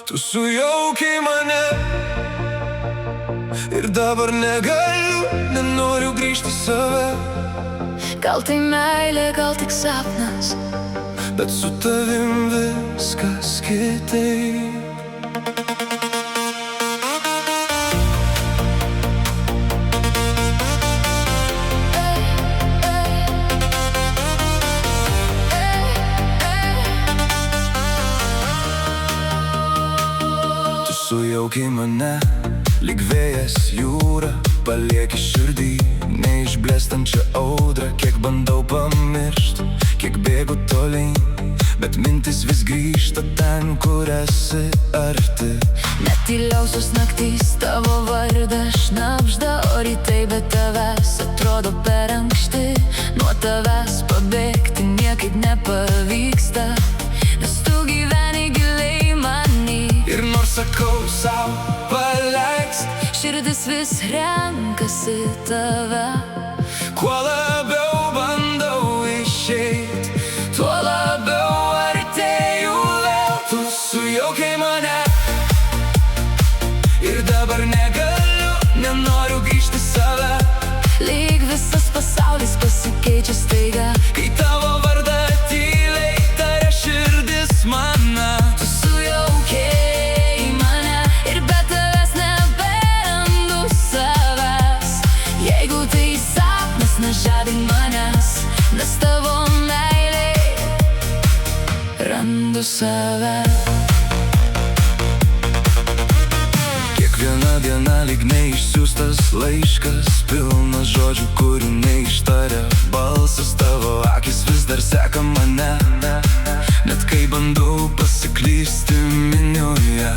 Tu sujaukiai mane ir dabar negaliu, nenoriu grįžti į save. Gal tai meilė, gal tik sapnas, bet su tavim viskas kitaip. Tu sujaukiai mane, lyg vėjas jūra, palieki širdį neišblėstančią audrą. Kiek bandau pamiršt, kiek bėgu tolyn, bet mintis vis grįžta ten, kur esi arti. net tyliausios naktys tavo vardą šnabžda, o rytai be tavęs atrodo per ankšti. Nuo tavęs pabėgti niekaip nepavyksta, nes tu gyveni giliai many. Ir nors sakau sau paleisk, Širdis vis renkasi tave. kuo labiau bandau išeit, tuo labiau artėju vėl. Tu sujaukiai mane ir dabar negaliu, nenoriu grįžti į save. Lyg visas pasaulis pasikeičia staiga, Kai tavo vardą tyliai taria širdis mano. tu sujaukei mane ir be tavęs neberandu savęs. Jeigu tai sapnas, nežadink manęs, nes tavo meilei randu save. Kiekviena diena lyg neišsiųstas laiškas, pilnas žodžių, kurių neištaria balsas. Tavo akis vis dar seka mane, net kai bandau pasiklysti minioje.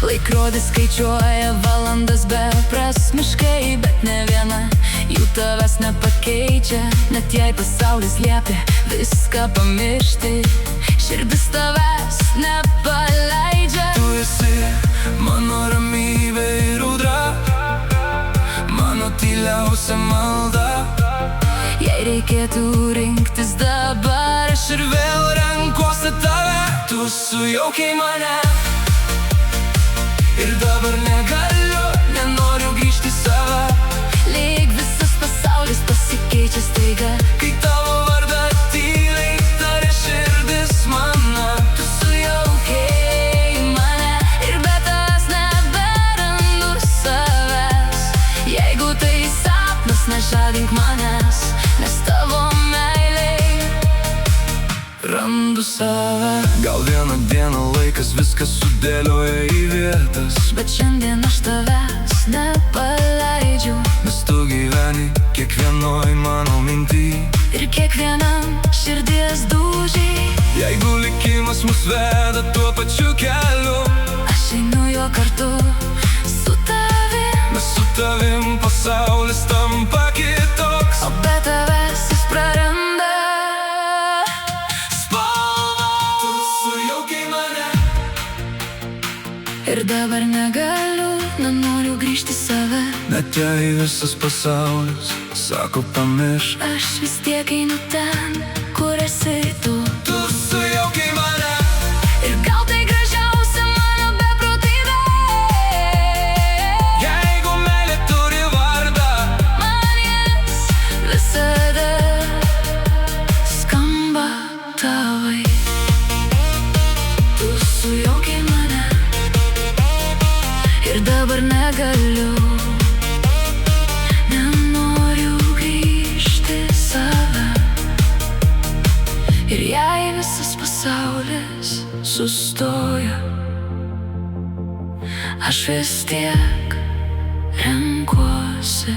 Laikrodis skaičiuoja valandas beprasmiškai, bet ne viena jų tavęs nepakeičia. Net jei pasaulis liepia viską pamiršti, širdis tavęs nepaleidžia. Tu esi mano ramybė ir audra, mano tyliausia malda. Jei reikėtų rinktis dabar, Aš ir vėl renkuosi tave. Tu sujaukiai mane ir dabar negaliu, nenoriu grįžti į save. lyg visas pasaulis pasikeičia staiga, Kai tavo vardą tyliai taria širdis mano. tu sujaukei mane ir be tavęs neberandu savęs. Jeigu tai sapnas, nežadink manęs, nes tavo meilei Randu save. Gal vieną dieną laikas viskas sudėlioja į vietas, bet šiandien aš tavęs nepaleidžiu. nes tu gyveni kiekvienoj mano minty. Ir kiekvienam širdies dūžį Jeigu likimas mus veda tuo pačiu keliu, aš einu juo kartu su tavim. mes su tavim pasaulis tampa kitoks. O be tavęs jis praranda Spalva. Tu sujaukiai mane ir dabar negaliu, nenoriu grįžti į save. net jei visas pasaulis sako pamiršk. Aš vis tiek einu ten, kur esi tu. Tu sujaukiai mane Ir gal tai gražiausia mano beprotybė, jeigu meilė turi vardą. man jis visada skamba tavai. Tu sujaukiai mane ir dabar negaliu, nenoriu grįžti į save. Ir jei visas pasaulis sustoja, aš vis tiek renkuosi